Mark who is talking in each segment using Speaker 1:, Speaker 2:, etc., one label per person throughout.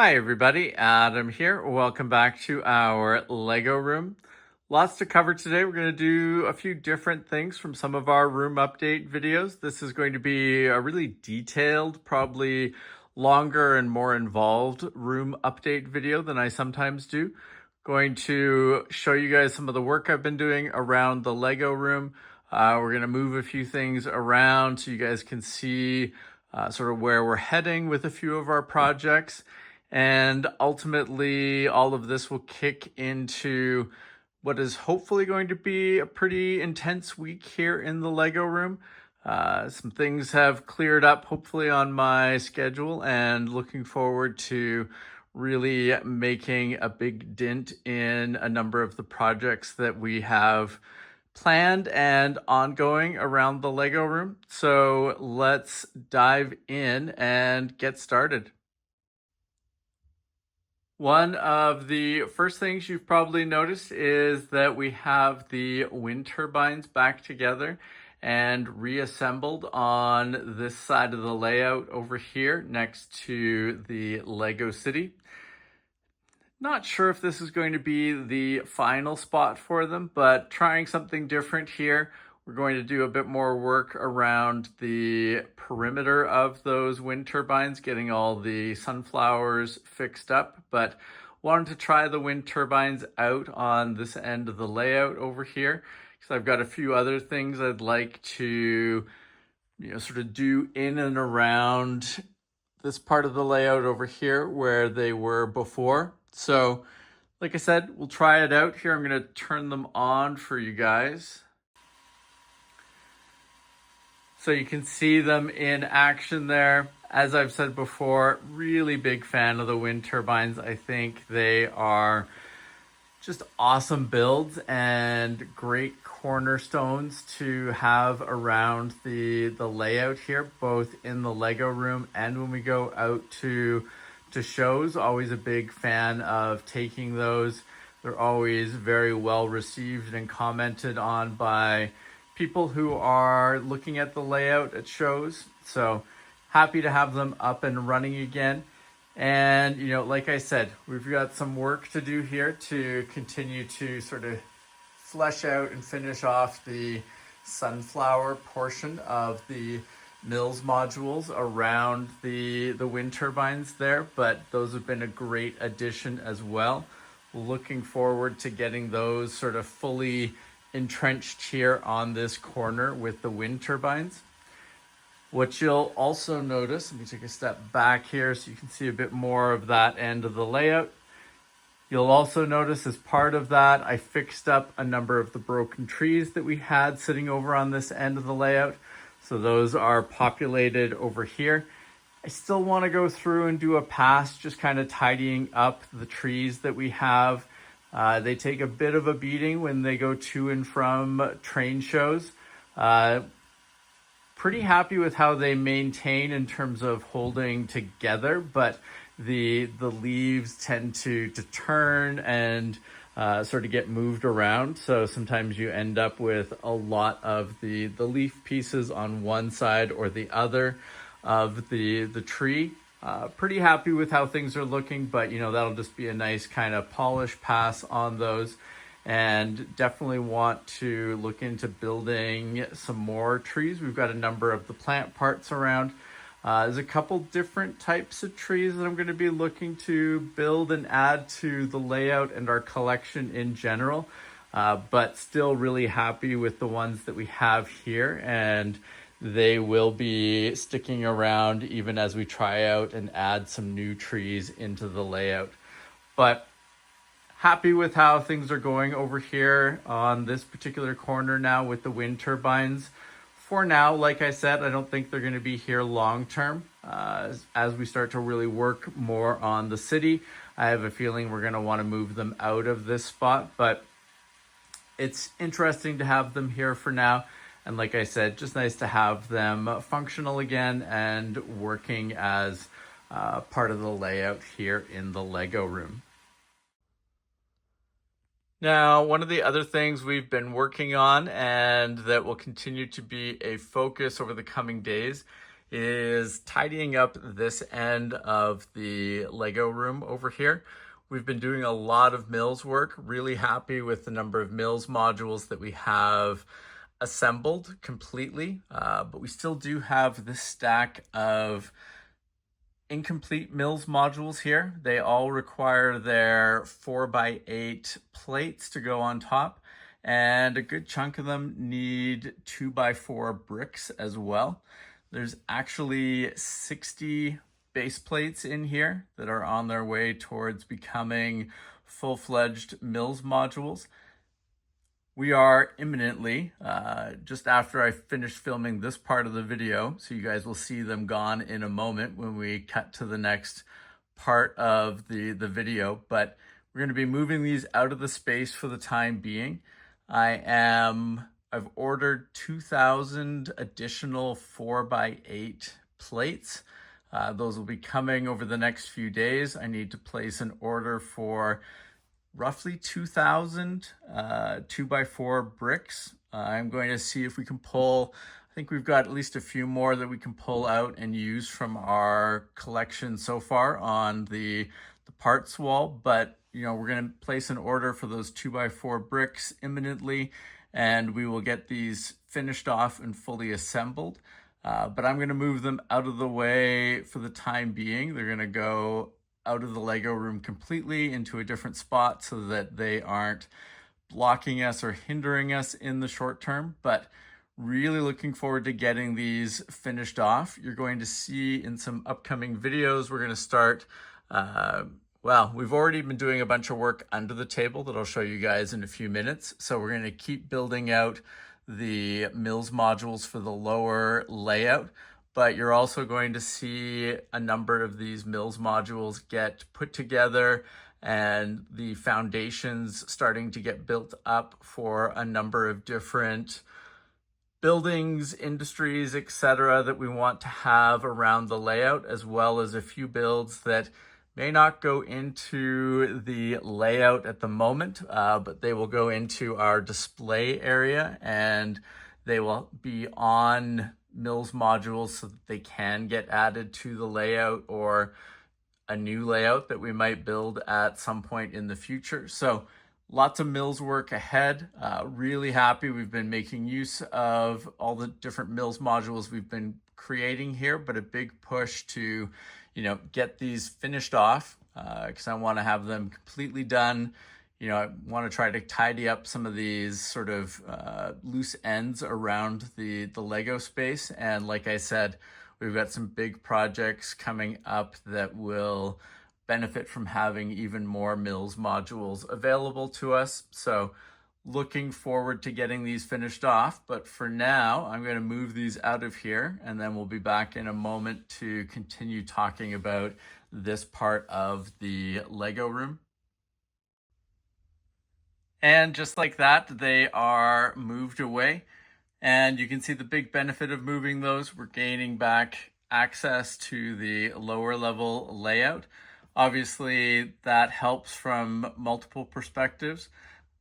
Speaker 1: Hi everybody, Adam here. Welcome back to our Lego room. Lots to cover today. We're going to do a few different things from some of our room update videos. This is going to be a really detailed, probably longer and more involved room update video than I sometimes do. Going to show you guys some of the work I've been doing around the Lego room. We're going to move a few things around so you guys can see sort of where we're heading with a few of our projects. And ultimately, all of this will kick into what is hopefully going to be a pretty intense week here in the Lego room. Some things have cleared up, hopefully, on my schedule, and looking forward to really making a big dent in a number of the projects that we have planned and ongoing around the Lego room. So let's dive in and get started. One of the first things you've probably noticed is that we have the wind turbines back together and reassembled on this side of the layout over here next to the Lego City. Not sure if this is going to be the final spot for them, but trying something different here. We're going to do a bit more work around the perimeter of those wind turbines, getting all the sunflowers fixed up, but wanted to try the wind turbines out on this end of the layout over here, because I've got a few other things I'd like to, sort of do in and around this part of the layout over here where they were before. So, like I said, we'll try it out here. I'm going to turn them on for you guys, so you can see them in action there. As I've said before, really big fan of the wind turbines. I think they are just awesome builds and great cornerstones to have around the layout here, both in the Lego room and when we go out to shows. Always a big fan of taking those. They're always very well received and commented on by people who are looking at the layout at shows. So happy to have them up and running again. And, like I said, we've got some work to do here to continue to sort of flesh out and finish off the sunflower portion of the Mills modules around the wind turbines there, but those have been a great addition as well. Looking forward to getting those sort of fully entrenched here on this corner with the wind turbines. What you'll also notice, let me take a step back here so you can see a bit more of that end of the layout. You'll also notice as part of that, I fixed up a number of the broken trees that we had sitting over on this end of the layout. So those are populated over here. I still want to go through and do a pass, just kind of tidying up the trees that we have. They take a bit of a beating when they go to and from train shows. Pretty happy with how they maintain in terms of holding together, but the leaves tend to turn and sort of get moved around. So sometimes you end up with a lot of the leaf pieces on one side or the other of the tree. Pretty happy with how things are looking, but that'll just be a nice kind of polish pass on those. And definitely want to look into building some more trees. We've got a number of the plant parts around. There's a couple different types of trees that I'm going to be looking to build and add to the layout and our collection in general, but still really happy with the ones that we have here, and they will be sticking around even as we try out and add some new trees into the layout. But happy with how things are going over here on this particular corner now with the wind turbines. For now, like I said, I don't think they're going to be here long term. As we start to really work more on the city, I have a feeling we're going to want to move them out of this spot, but it's interesting to have them here for now. And like I said, just nice to have them functional again and working as part of the layout here in the Lego room. Now, one of the other things we've been working on and that will continue to be a focus over the coming days is tidying up this end of the Lego room over here. We've been doing a lot of Mills work, really happy with the number of Mills modules that we have assembled completely, but we still do have this stack of incomplete Mills modules here. They all require their 4x8 plates to go on top, and a good chunk of them need 2x4 bricks as well. There's actually 60 base plates in here that are on their way towards becoming full-fledged Mills modules. We are imminently, just after I finish filming this part of the video, so you guys will see them gone in a moment when we cut to the next part of the video, but we're going to be moving these out of the space for the time being. I've ordered 2,000 additional 4x8 plates. Those will be coming over the next few days. I need to place an order for roughly 2,000 2x4 bricks. I'm going to see if we can pull, I think we've got at least a few more that we can pull out and use from our collection so far on the parts wall, but we're going to place an order for those 2x4 bricks imminently, and we will get these finished off and fully assembled. But I'm going to move them out of the way for the time being. They're going to go out of the Lego room completely into a different spot so that they aren't blocking us or hindering us in the short term, but really looking forward to getting these finished off. You're going to see in some upcoming videos, we're going to start, we've already been doing a bunch of work under the table that I'll show you guys in a few minutes. So we're going to keep building out the Mills modules for the lower layout, but you're also going to see a number of these Mills modules get put together and the foundations starting to get built up for a number of different buildings, industries, etc. that we want to have around the layout, as well as a few builds that may not go into the layout at the moment, but they will go into our display area and they will be on Mills modules so that they can get added to the layout or a new layout that we might build at some point in the future. So lots of Mills work ahead. Really happy we've been making use of all the different Mills modules we've been creating here, but a big push to get these finished off because I want to have them completely done. I want to try to tidy up some of these sort of loose ends around the Lego space. And like I said, we've got some big projects coming up that will benefit from having even more Mills modules available to us. So looking forward to getting these finished off. But for now, I'm going to move these out of here, and then we'll be back in a moment to continue talking about this part of the Lego room. And just like that, they are moved away. And you can see the big benefit of moving those. We're gaining back access to the lower level layout. Obviously, that helps from multiple perspectives.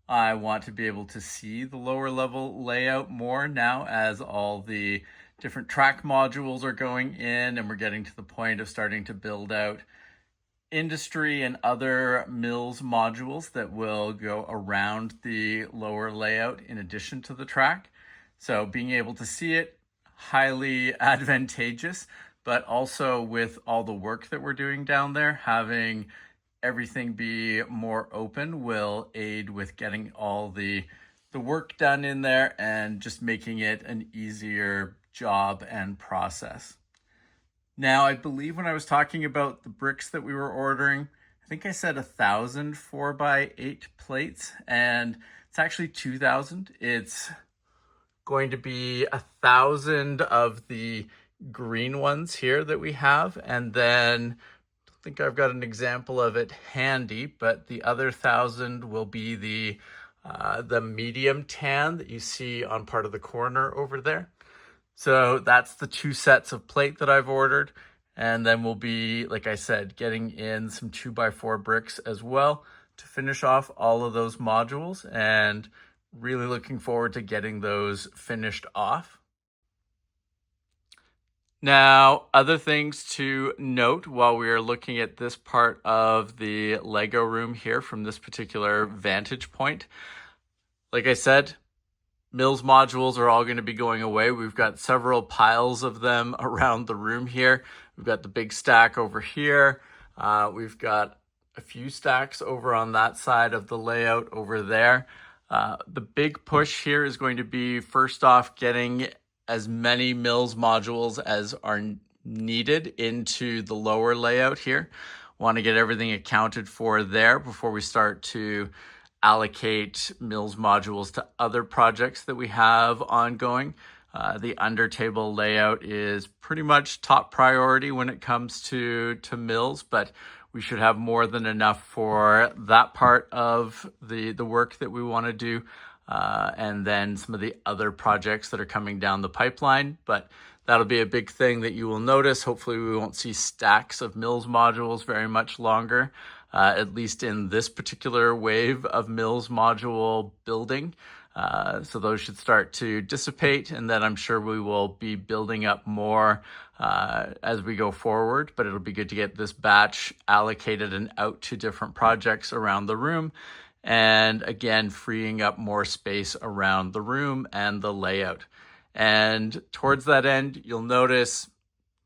Speaker 1: I want to be able to see the lower level layout more now as all the different track modules are going in and we're getting to the point of starting to build out industry and other Mills modules that will go around the lower layout in addition to the track. So being able to see it, highly advantageous, but also with all the work that we're doing down there, having everything be more open will aid with getting all the work done in there and just making it an easier job and process. Now, I believe when I was talking about the bricks that we were ordering, I think I said 1,000 4x8 plates, and it's actually 2,000. It's going to be 1,000 of the green ones here that we have, and then I think I've got an example of it handy, but the other 1,000 will be the medium tan that you see on part of the corner over there. So that's the 2 sets of plate that I've ordered. And then we'll be, like I said, getting in some 2x4 bricks as well to finish off all of those modules, and really looking forward to getting those finished off. Now, other things to note while we are looking at this part of the Lego room here from this particular vantage point. Like I said, Mills modules are all going to be going away. We've got several piles of them around the room here. We've got the big stack over here. We've got a few stacks over on that side of the layout over there. The big push here is going to be, first off, getting as many Mills modules as are needed into the lower layout here. Want to get everything accounted for there before we start to allocate Mills modules to other projects that we have ongoing. The under table layout is pretty much top priority when it comes to Mills, but we should have more than enough for that part of the work that we want to do. And then some of the other projects that are coming down the pipeline. But that'll be a big thing that you will notice. Hopefully we won't see stacks of Mills modules very much longer, at least in this particular wave of Mills module building. So those should start to dissipate, and then I'm sure we will be building up more as we go forward, but it'll be good to get this batch allocated and out to different projects around the room. And again, freeing up more space around the room and the layout. And towards that end, you'll notice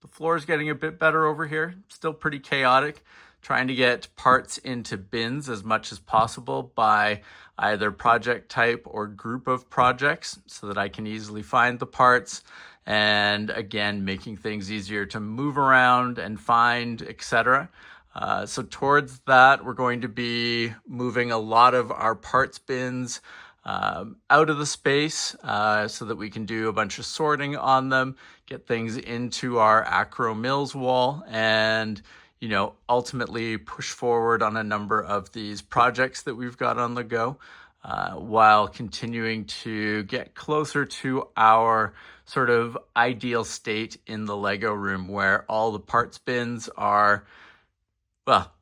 Speaker 1: the floor is getting a bit better over here. Still pretty chaotic. Trying to get parts into bins as much as possible by either project type or group of projects so that I can easily find the parts. And again, making things easier to move around and find, etc. So towards that, we're going to be moving a lot of our parts bins out of the space so that we can do a bunch of sorting on them, get things into our Acro Mills wall, and ultimately push forward on a number of these projects that we've got on the go, while continuing to get closer to our sort of ideal state in the Lego room where all the parts bins are,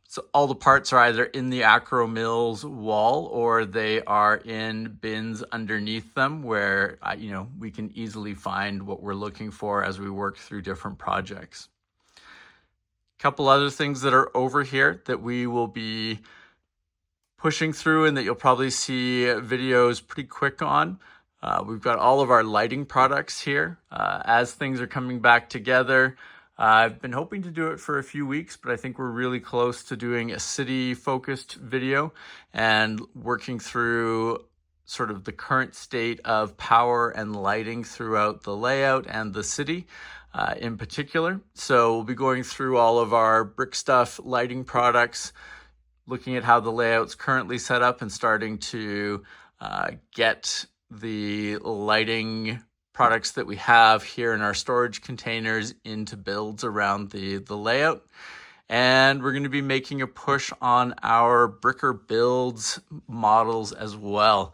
Speaker 1: so all the parts are either in the Acro Mills wall or they are in bins underneath them where, we can easily find what we're looking for as we work through different projects. Couple other things that are over here that we will be pushing through and that you'll probably see videos pretty quick on. We've got all of our lighting products here. As things are coming back together, I've been hoping to do it for a few weeks, but I think we're really close to doing a city-focused video and working through sort of the current state of power and lighting throughout the layout and the city. In particular. So we'll be going through all of our brick stuff lighting products, looking at how the layout's currently set up and starting to get the lighting products that we have here in our storage containers into builds around the layout. And we're going to be making a push on our Bricker Builds models as well.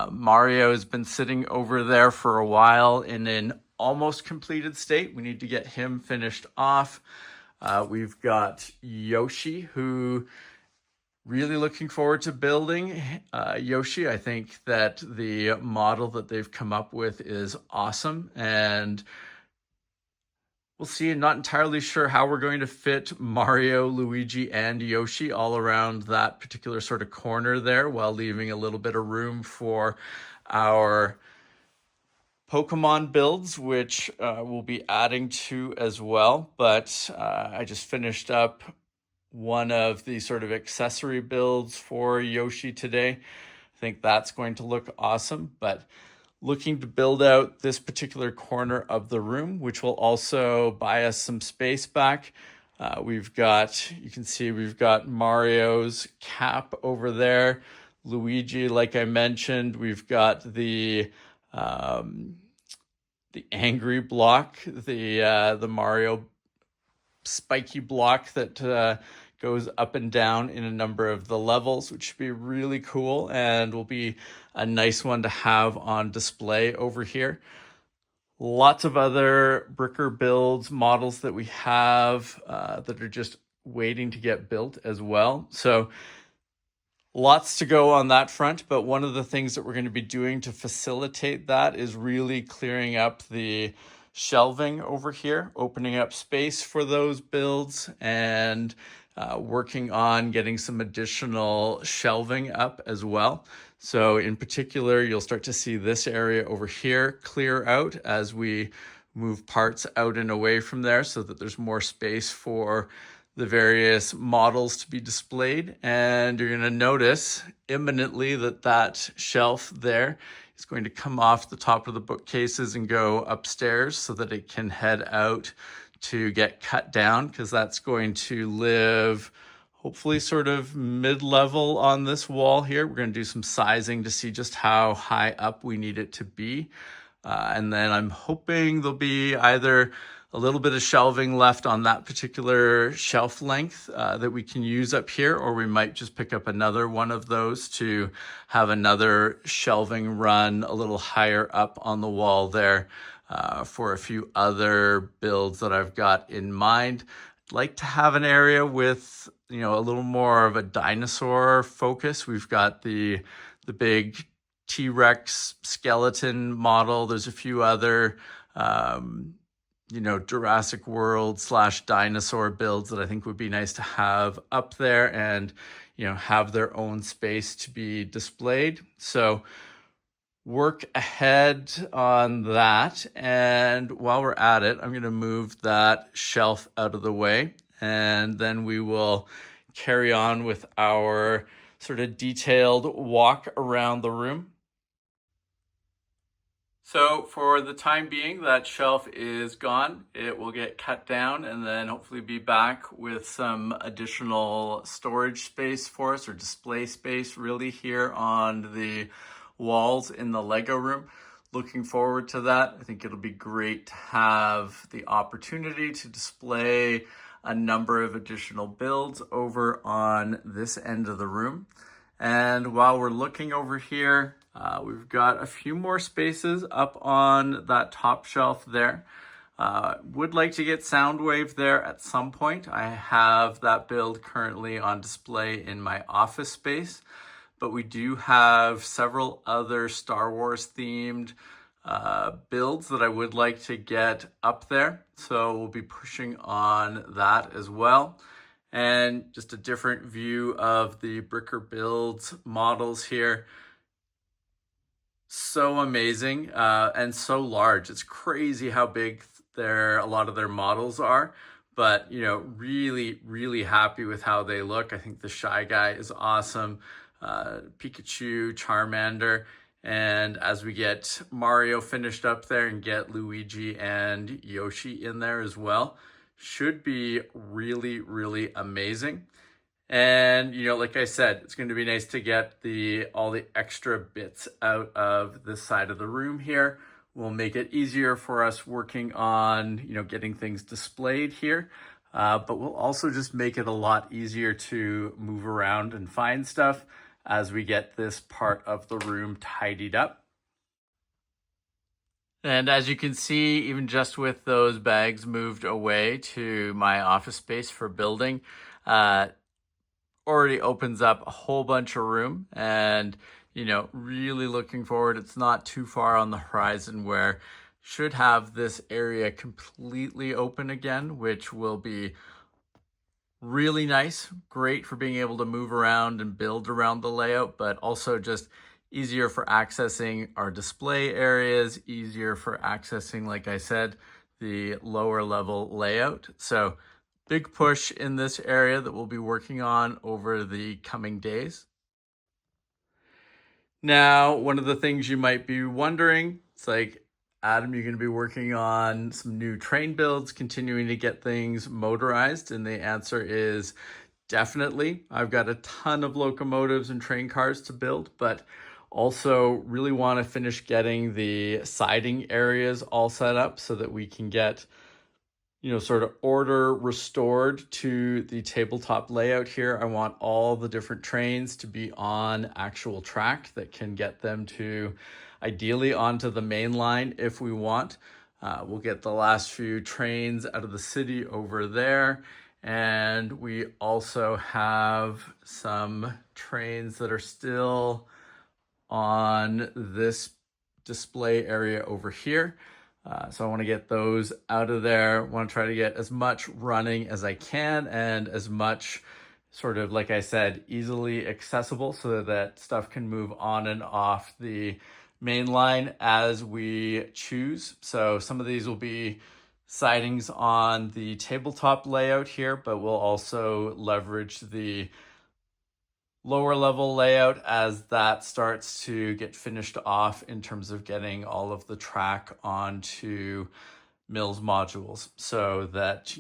Speaker 1: Mario has been sitting over there for a while in an almost completed state. We need to get him finished off. We've got Yoshi, who really looking forward to building. Yoshi, I think that the model that they've come up with is awesome, and we'll see. I'm not entirely sure how we're going to fit Mario, Luigi, and Yoshi all around that particular sort of corner there while leaving a little bit of room for our Pokemon builds, which we'll be adding to as well. But I just finished up one of the sort of accessory builds for Yoshi today. I think that's going to look awesome, but looking to build out this particular corner of the room, which will also buy us some space back. You can see we've got Mario's cap over there. Luigi, like I mentioned, we've got the angry block, the Mario spiky block that goes up and down in a number of the levels, which should be really cool and will be a nice one to have on display over here. Lots of other Bricker Builds models that we have that are just waiting to get built as well. So lots to go on that front, but one of the things that we're going to be doing to facilitate that is really clearing up the shelving over here, opening up space for those builds, and working on getting some additional shelving up as well. So in particular, you'll start to see this area over here clear out as we move parts out and away from there so that there's more space for the various models to be displayed. And you're going to notice imminently that that shelf there is going to come off the top of the bookcases and go upstairs so that it can head out to get cut down, because that's going to live hopefully sort of mid-level on this wall here. We're going to do some sizing to see just how high up we need it to be. And then I'm hoping there'll be either a little bit of shelving left on that particular shelf length that we can use up here, or we might just pick up another one of those to have another shelving run a little higher up on the wall there for a few other builds that I've got in mind. I'd like to have an area with, you know, a little more of a dinosaur focus. We've got the big T-Rex skeleton model. There's a few other you know, Jurassic World / dinosaur builds that I think would be nice to have up there and, you know, have their own space to be displayed. So work ahead on that. And while we're at it, I'm going to move that shelf out of the way, and then we will carry on with our sort of detailed walk around the room. So for the time being, that shelf is gone. It will get cut down and then hopefully be back with some additional storage space for us, or display space really, here on the walls in the Lego room. Looking forward to that. I think it'll be great to have the opportunity to display a number of additional builds over on this end of the room. And while we're looking over here, we've got a few more spaces up on that top shelf there. Would like to get Soundwave there at some point. I have that build currently on display in my office space, but we do have several other Star Wars themed builds that I would like to get up there. So we'll be pushing on that as well. And just a different view of the Bricker Builds models here. So amazing and so large. It's crazy how big a lot of their models are, but you know, really happy with how they look. I think the Shy Guy is awesome. Pikachu, Charmander, and as we get Mario finished up there and get Luigi and Yoshi in there as well, should be really amazing. And, you know, like I said, it's going to be nice to get all the extra bits out of this side of the room here. We'll make it easier for us working on, you know, getting things displayed here. But we'll also just make it a lot easier to move around and find stuff as we get this part of the room tidied up. And as you can see, even just with those bags moved away to my office space for building, already opens up a whole bunch of room, and you know, really looking forward. It's not too far on the horizon where should have this area completely open again, which will be really nice, great for being able to move around and build around the layout, but also just easier for accessing our display areas, easier for accessing, like I said, the lower level layout. So big push in this area that we'll be working on over the coming days. Now, one of the things you might be wondering, it's like, Adam, you're going to be working on some new train builds, continuing to get things motorized? And the answer is definitely. I've got a ton of locomotives and train cars to build, but also really want to finish getting the siding areas all set up so that we can get, you know, sort of order restored to the tabletop layout here. I want all the different trains to be on actual track that can get them to ideally onto the main line if we want. We'll get the last few trains out of the city over there. And we also have some trains that are still on this display area over here. So I want to get those out of there. I want to try to get as much running as I can and as much sort of, like I said, easily accessible so that stuff can move on and off the main line as we choose. So some of these will be sidings on the tabletop layout here, but we'll also leverage the lower level layout as that starts to get finished off in terms of getting all of the track onto Mills modules, so that,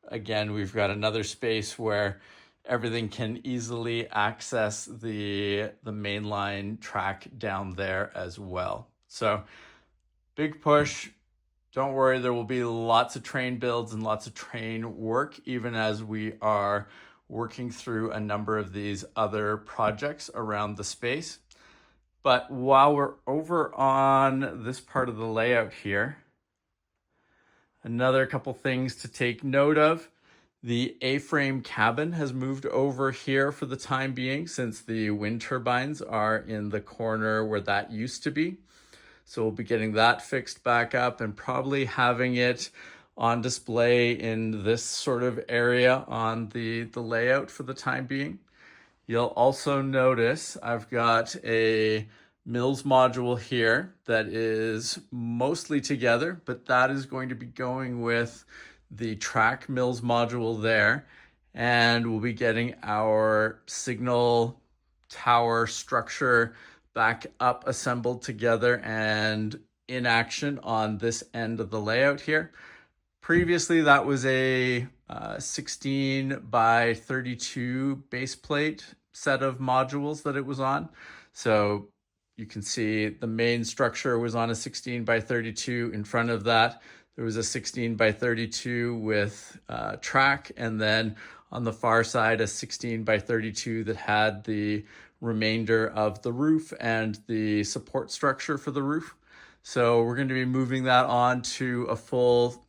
Speaker 1: again, we've got another space where everything can easily access the mainline track down there as well. So big push. Don't worry, there will be lots of train builds and lots of train work, even as we are working through a number of these other projects around the space. But while we're over on this part of the layout here, another couple things to take note of. The A-frame cabin has moved over here for the time being, since the wind turbines are in the corner where that used to be. So we'll be getting that fixed back up and probably having it on display in this sort of area on the layout for the time being. You'll also notice I've got a Mills module here that is mostly together, but that is going to be going with the track Mills module there. And we'll be getting our signal tower structure back up assembled together and in action on this end of the layout here. Previously, that was a 16 by 32 base plate set of modules that it was on. So you can see the main structure was on a 16 by 32. In front of that, there was a 16 by 32 with track, and then on the far side, a 16 by 32 that had the remainder of the roof and the support structure for the roof. So we're going to be moving that on to a full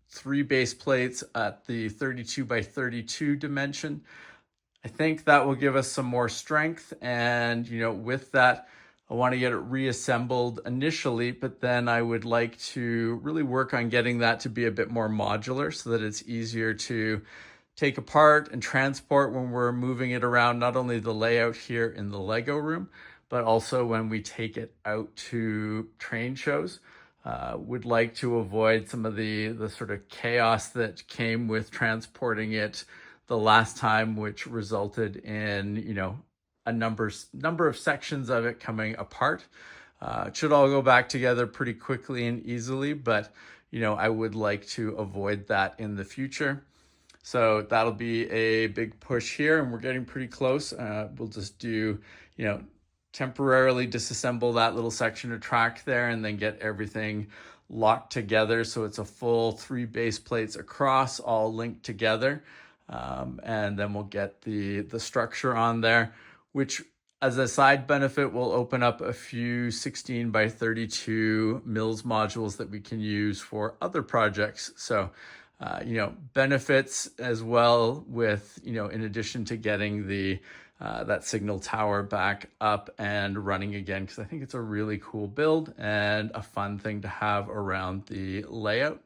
Speaker 1: 3 base plates at the 32 by 32 dimension. I think that will give us some more strength, and with that, I want to get it reassembled initially, but then I would like to really work on getting that to be a bit more modular so that it's easier to take apart and transport when we're moving it around, not only the layout here in the Lego room, but also when we take it out to train shows. Would like to avoid some of the sort of chaos that came with transporting it the last time, which resulted in, a number of sections of it coming apart. It should all go back together pretty quickly and easily, but, I would like to avoid that in the future. So that'll be a big push here, and we're getting pretty close. We'll just do, temporarily disassemble that little section of track there and then get everything locked together so it's a full 3 base plates across, all linked together. And then we'll get the structure on there, which as a side benefit will open up a few 16 by 32 Mills modules that we can use for other projects. So benefits as well with, in addition to getting that signal tower back up and running again, because I think it's a really cool build and a fun thing to have around the layout.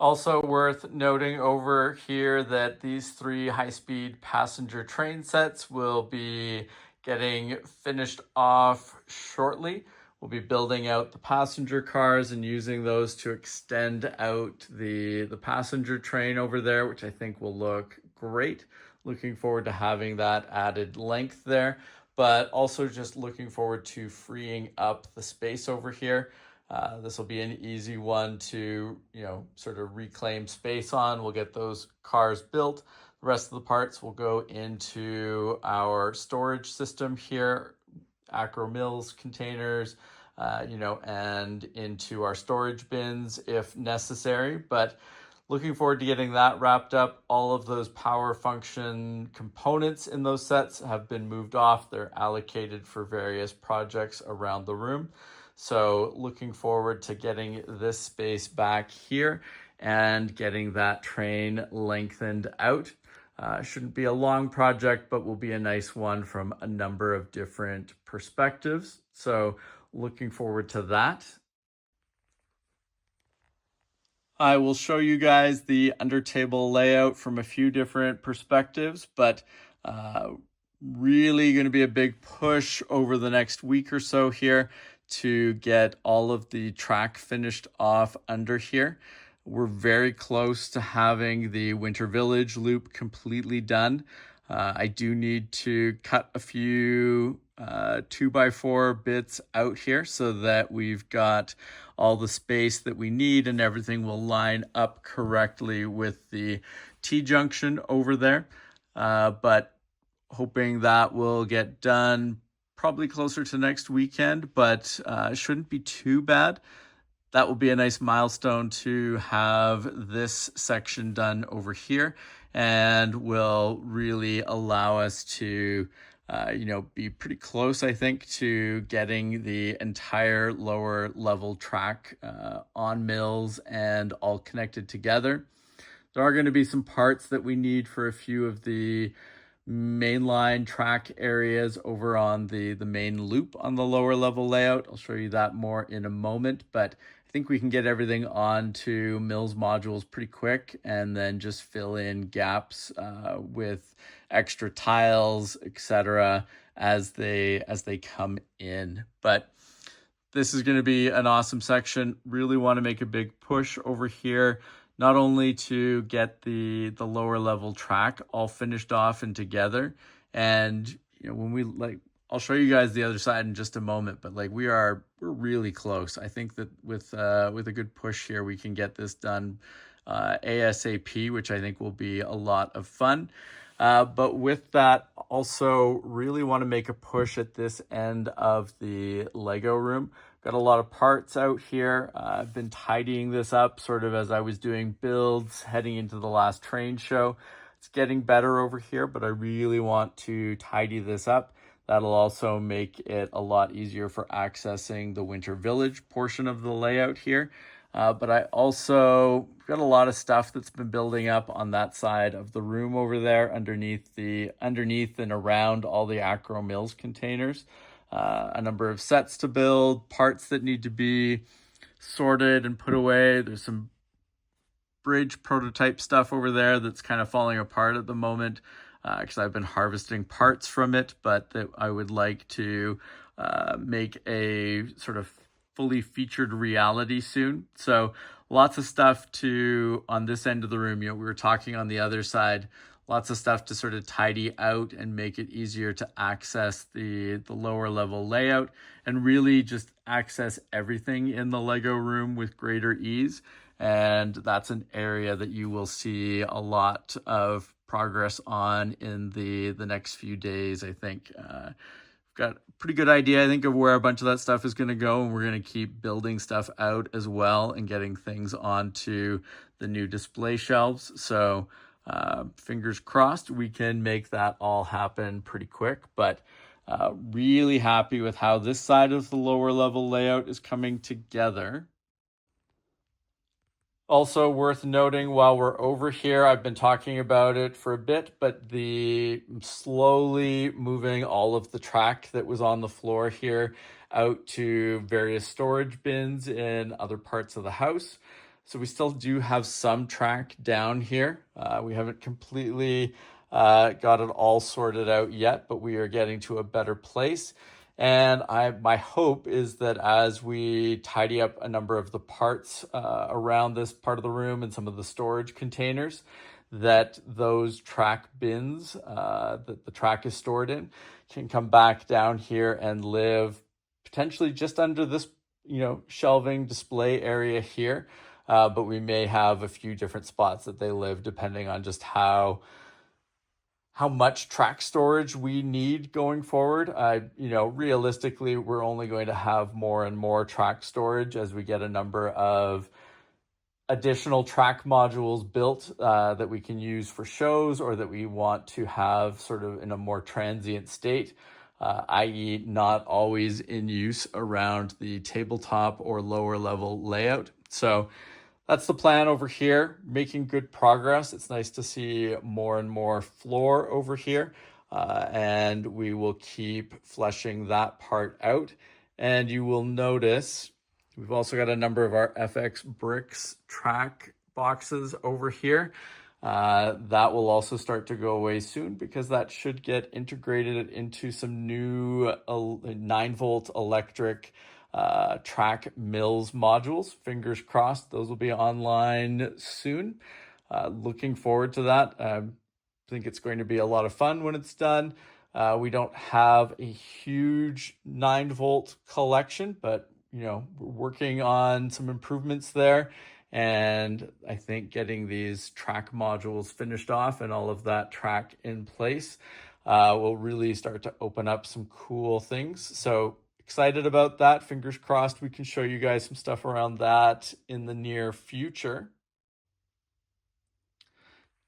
Speaker 1: Also worth noting over here that these 3 high-speed passenger train sets will be getting finished off shortly. We'll be building out the passenger cars and using those to extend out the passenger train over there, which I think will look great. Looking forward to having that added length there, but also just looking forward to freeing up the space over here. This will be an easy one to, sort of reclaim space on. We'll get those cars built. The rest of the parts will go into our storage system here, Acro Mills containers, and into our storage bins if necessary. But looking forward to getting that wrapped up. All of those power function components in those sets have been moved off. They're allocated for various projects around the room. So looking forward to getting this space back here and getting that train lengthened out. Shouldn't be a long project, but will be a nice one from a number of different perspectives. So looking forward to that. I will show you guys the under table layout from a few different perspectives, but uh, really going to be a big push over the next week or so here to get all of the track finished off under here. We're very close to having the Winter Village loop completely done. I do need to cut a few 2x4 bits out here so that we've got all the space that we need and everything will line up correctly with the T-junction over there. But hoping that will get done probably closer to next weekend, but shouldn't be too bad. That will be a nice milestone to have this section done over here and will really allow us to be pretty close, I think, to getting the entire lower level track on mills and all connected together. There are going to be some parts that we need for a few of the mainline track areas over on the main loop on the lower level layout. I'll show you that more in a moment, but I think we can get everything onto Mills modules pretty quick and then just fill in gaps with extra tiles, etc. as they come in. But this is going to be an awesome section. Really want to make a big push over here, not only to get the lower level track all finished off and together. And when we I'll show you guys the other side in just a moment, but we're really close. I think that with a good push here, we can get this done ASAP, which I think will be a lot of fun. But with that, also really want to make a push at this end of the Lego room. Got a lot of parts out here. I've been tidying this up sort of as I was doing builds heading into the last train show. It's getting better over here, but I really want to tidy this up. That'll also make it a lot easier for accessing the Winter Village portion of the layout here. But I also got a lot of stuff that's been building up on that side of the room over there underneath and around all the Acro Mills containers. A number of sets to build, parts that need to be sorted and put away. There's some bridge prototype stuff over there that's kind of falling apart at the moment because I've been harvesting parts from it, but that I would like to make a sort of fully featured reality soon. So lots of stuff on this end of the room. We were talking on the other side, lots of stuff to sort of tidy out and make it easier to access the lower level layout and really just access everything in the Lego room with greater ease. And that's an area that you will see a lot of progress on in the next few days. I think got a pretty good idea, I think, of where a bunch of that stuff is going to go, and we're going to keep building stuff out as well and getting things onto the new display shelves. So fingers crossed we can make that all happen pretty quick, but really happy with how this side of the lower level layout is coming together. Also worth noting while we're over here, I've been talking about it for a bit, but the slowly moving all of the track that was on the floor here out to various storage bins in other parts of the house. So we still do have some track down here. We haven't completely got it all sorted out yet, but we are getting to a better place. And my hope is that as we tidy up a number of the parts around this part of the room and some of the storage containers, that those track bins that the track is stored in can come back down here and live potentially just under this, shelving display area here. But we may have a few different spots that they live depending on just how much track storage we need going forward. Realistically, we're only going to have more and more track storage as we get a number of additional track modules built that we can use for shows or that we want to have sort of in a more transient state, i.e. not always in use around the tabletop or lower level layout. So that's the plan over here, making good progress. It's nice to see more and more floor over here, and we will keep fleshing that part out. And you will notice We've also got a number of our FX bricks track boxes over here. That will also start to go away soon because that should get integrated into some new 9-volt electric track mills modules. Fingers crossed, those will be online soon. Looking forward to that. I think it's going to be a lot of fun when it's done. We don't have a huge 9-volt collection, but we're working on some improvements there. And I think getting these track modules finished off and all of that track in place will really start to open up some cool things. So excited about that. Fingers crossed we can show you guys some stuff around that in the near future.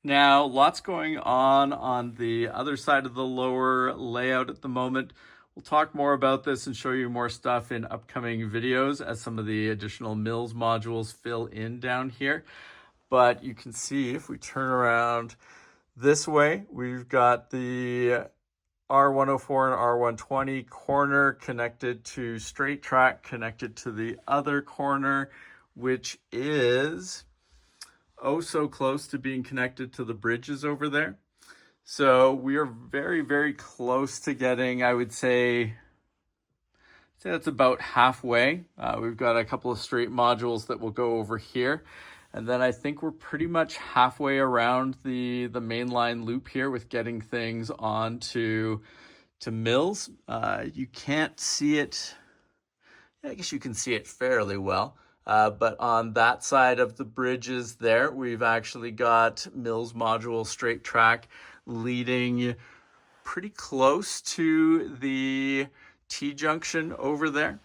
Speaker 1: Now, lots going on the other side of the lower layout at the moment. We'll talk more about this and show you more stuff in upcoming videos as some of the additional mills modules fill in down here. But you can see if we turn around this way, we've got the R104 and R120 corner connected to straight track, connected to the other corner, which is oh so close to being connected to the bridges over there. So we are very, very close to getting, I would say that's about halfway. We've got a couple of straight modules that will go over here. And then I think we're pretty much halfway around the mainline loop here with getting things onto mills. You can't see it. I guess you can see it fairly well. But on that side of the bridges there, we've actually got mills module straight track leading pretty close to the T-junction over there.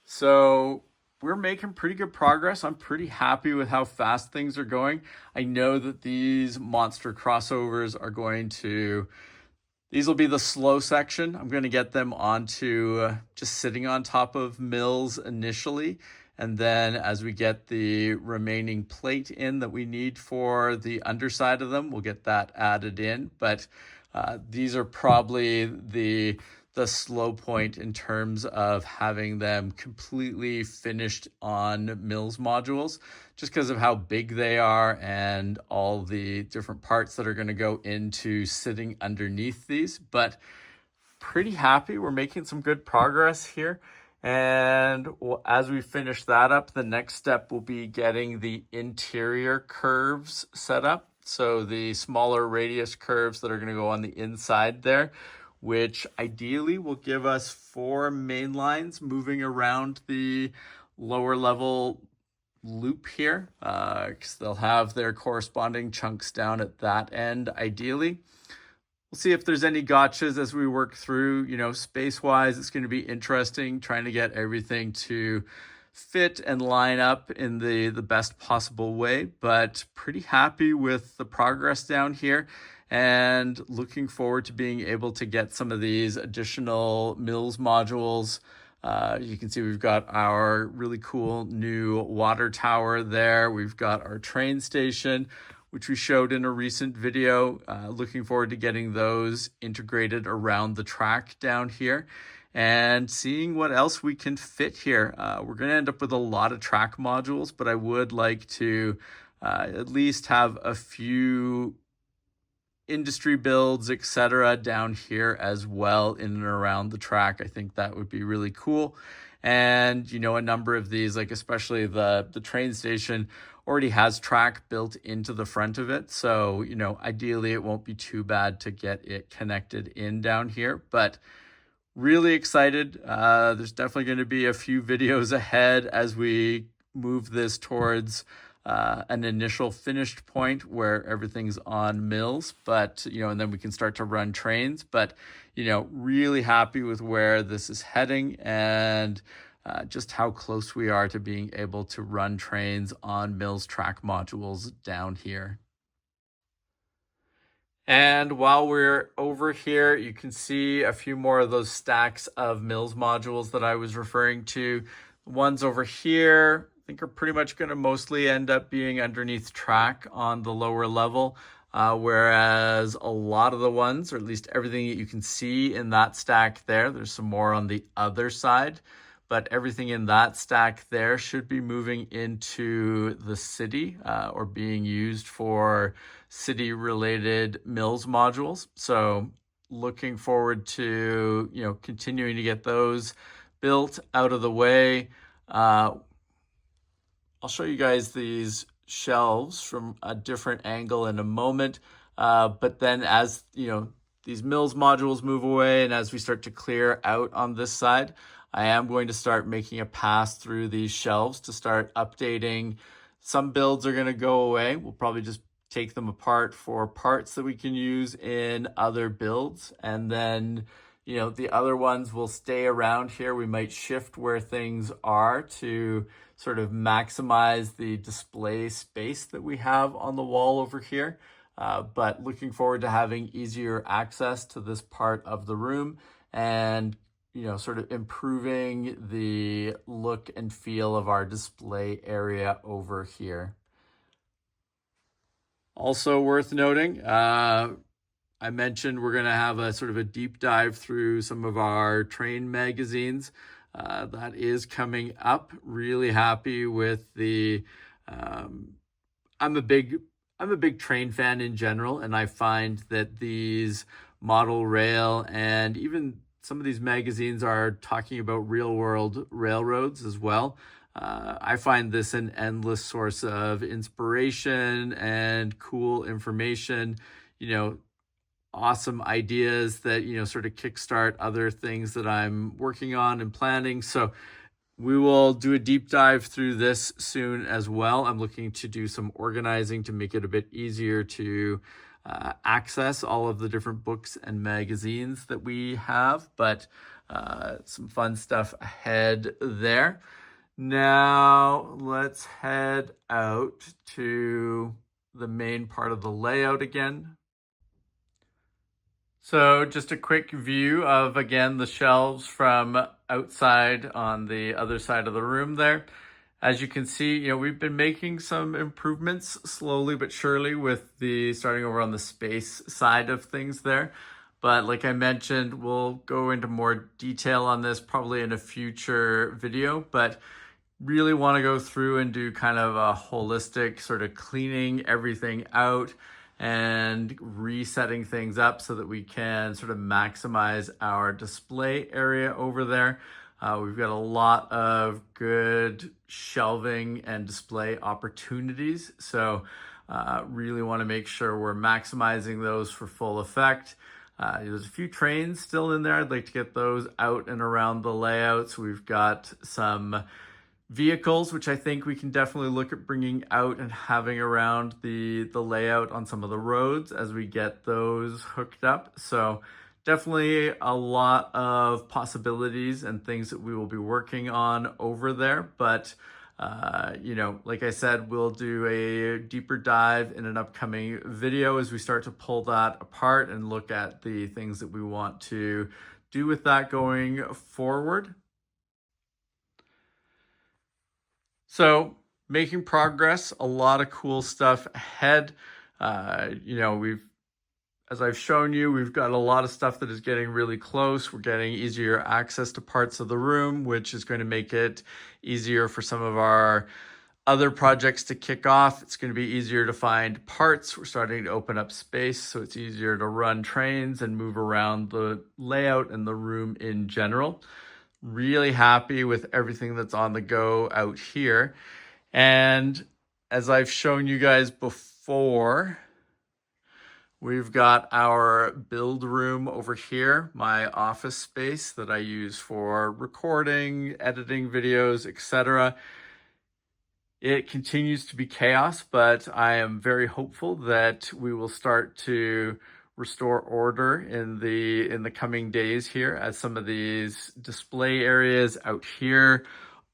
Speaker 1: So we're making pretty good progress. I'm pretty happy with how fast things are going. I know that these monster crossovers are these will be the slow section. I'm going to get them onto just sitting on top of mills initially. And then as we get the remaining plate in that we need for the underside of them, we'll get that added in. But these are probably the slow point in terms of having them completely finished on mills modules, just because of how big they are and all the different parts that are going to go into sitting underneath these. But pretty happy. We're making some good progress here. And as we finish that up, the next step will be getting the interior curves set up. So the smaller radius curves that are going to go on the inside there, which ideally will give us 4 main lines moving around the lower level loop here, because they'll have their corresponding chunks down at that end ideally. We'll see if there's any gotchas as we work through. Space-wise, it's going to be interesting trying to get everything to fit and line up in the best possible way, but pretty happy with the progress down here and looking forward to being able to get some of these additional mills modules. You can see we've got our really cool new water tower there. We've got our train station, which we showed in a recent video. Looking forward to getting those integrated around the track down here and seeing what else we can fit here. We're going to end up with a lot of track modules, but I would like to at least have a few industry builds, etc., down here as well in and around the track. I think that would be really cool. And a number of these, like especially the train station, already has track built into the front of it. So, ideally it won't be too bad to get it connected in down here, but really excited. There's definitely going to be a few videos ahead as we move this towards an initial finished point where everything's on mills, but, and then we can start to run trains, but, really happy with where this is heading and just how close we are to being able to run trains on mills track modules down here. And while we're over here, you can see a few more of those stacks of mills modules that I was referring to. The ones over here, I think are pretty much going to mostly end up being underneath track on the lower level, whereas a lot of the ones, or at least everything that you can see in that stack there's some more on the other side. but everything in that stack there should be moving into the city or being used for city-related mills modules. So looking forward to, continuing to get those built out of the way. I'll show you guys these shelves from a different angle in a moment. But then as, these mills modules move away and as we start to clear out on this side, I am going to start making a pass through these shelves to start updating. Some builds are going to go away. We'll probably just take them apart for parts that we can use in other builds. And then, the other ones will stay around here. We might shift where things are to sort of maximize the display space that we have on the wall over here. But looking forward to having easier access to this part of the room and, sort of improving the look and feel of our display area over here. Also worth noting, I mentioned we're going to have a sort of a deep dive through some of our train magazines. That is coming up. Really happy with the, I'm a big train fan in general, and I find that these model rail and even some of these magazines are talking about real world railroads as well. I find this an endless source of inspiration and cool information, awesome ideas that, sort of kickstart other things that I'm working on and planning. So we will do a deep dive through this soon as well. I'm looking to do some organizing to make it a bit easier to access all of the different books and magazines that we have, but some fun stuff ahead there. Now let's head out to the main part of the layout again. So just a quick view of, again, the shelves from outside on the other side of the room there. As you can see, we've been making some improvements slowly but surely with the starting over on the space side of things there. But like I mentioned, we'll go into more detail on this probably in a future video, but really want to go through and do kind of a holistic sort of cleaning everything out and resetting things up so that we can sort of maximize our display area over there. We've got a lot of good shelving and display opportunities. So really want to make sure we're maximizing those for full effect. There's a few trains still in there. I'd like to get those out and around the layouts. We've got some vehicles, which I think we can definitely look at bringing out and having around the layout on some of the roads as we get those hooked up. So definitely a lot of possibilities and things that we will be working on over there. But, like I said, we'll do a deeper dive in an upcoming video as we start to pull that apart and look at the things that we want to do with that going forward. So making progress, a lot of cool stuff ahead. As I've shown you, we've got a lot of stuff that is getting really close. We're getting easier access to parts of the room, which is going to make it easier for some of our other projects to kick off. It's going to be easier to find parts. We're starting to open up space, so it's easier to run trains and move around the layout and the room in general. Really happy with everything that's on the go out here. And as I've shown you guys before, we've got our build room over here, my office space that I use for recording, editing videos, etc. It continues to be chaos, but I am very hopeful that we will start to restore order in the coming days here as some of these display areas out here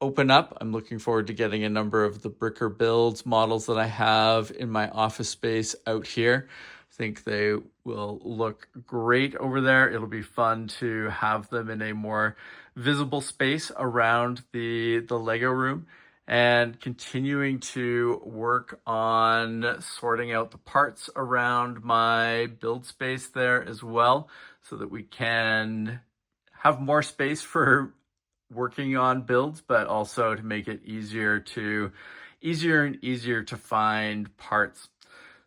Speaker 1: open up. I'm looking forward to getting a number of the Bricker Builds models that I have in my office space out here. I think they will look great over there. It'll be fun to have them in a more visible space around the Lego room, and continuing to work on sorting out the parts around my build space there as well, so that we can have more space for working on builds, but also to make it easier and easier to find parts.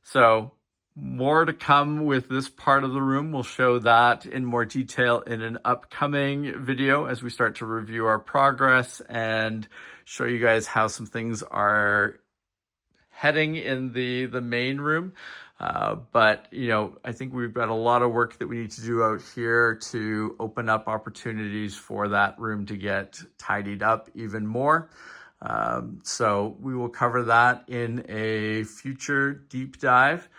Speaker 1: So more to come with this part of the room. We'll show that in more detail in an upcoming video as we start to review our progress and show you guys how some things are heading in the main room. But, you know, I think we've got a lot of work that we need to do out here to open up opportunities for that room to get tidied up even more. So we will cover that in a future deep dive.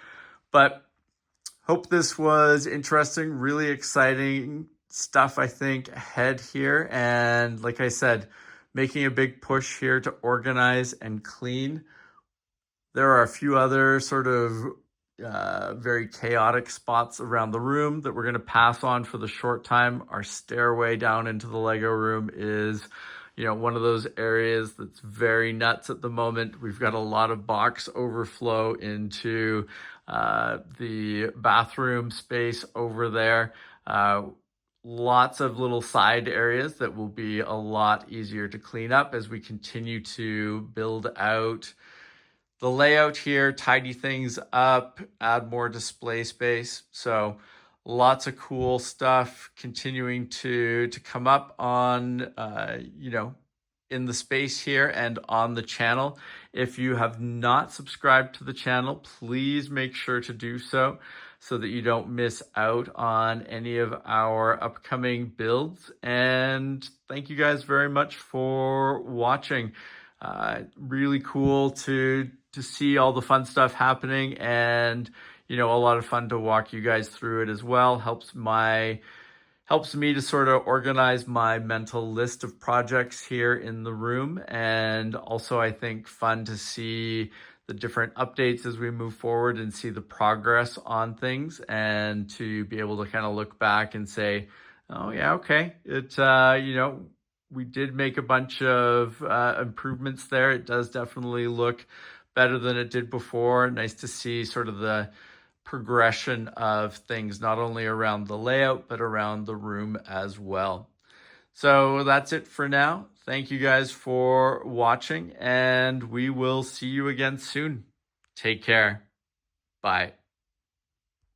Speaker 1: But hope this was interesting, really exciting stuff, I think, ahead here. And like I said, making a big push here to organize and clean. There are a few other sort of very chaotic spots around the room that we're going to pass on for the short time. Our stairway down into the Lego room is, you know, one of those areas that's very nuts at the moment. We've got a lot of box overflow into the bathroom space over there. Lots of little side areas that will be a lot easier to clean up as we continue to build out the layout here, tidy things up, add more display space. So lots of cool stuff continuing to come up on, you know, in the space here and on the channel. If you have not subscribed to the channel, please make sure to do so that you don't miss out on any of our upcoming builds. And thank you guys very much for watching. Really cool to see all the fun stuff happening, and you know, a lot of fun to walk you guys through it as well. Helps me to sort of organize my mental list of projects here in the room, and also I think fun to see the different updates as we move forward and see the progress on things, and to be able to kind of look back and say, oh yeah, okay, it you know, we did make a bunch of improvements there. It does definitely look better than it did before. Nice to see sort of the progression of things, not only around the layout, but around the room as well. So that's it for now. Thank you guys for watching, and we will see you again soon. Take care. Bye.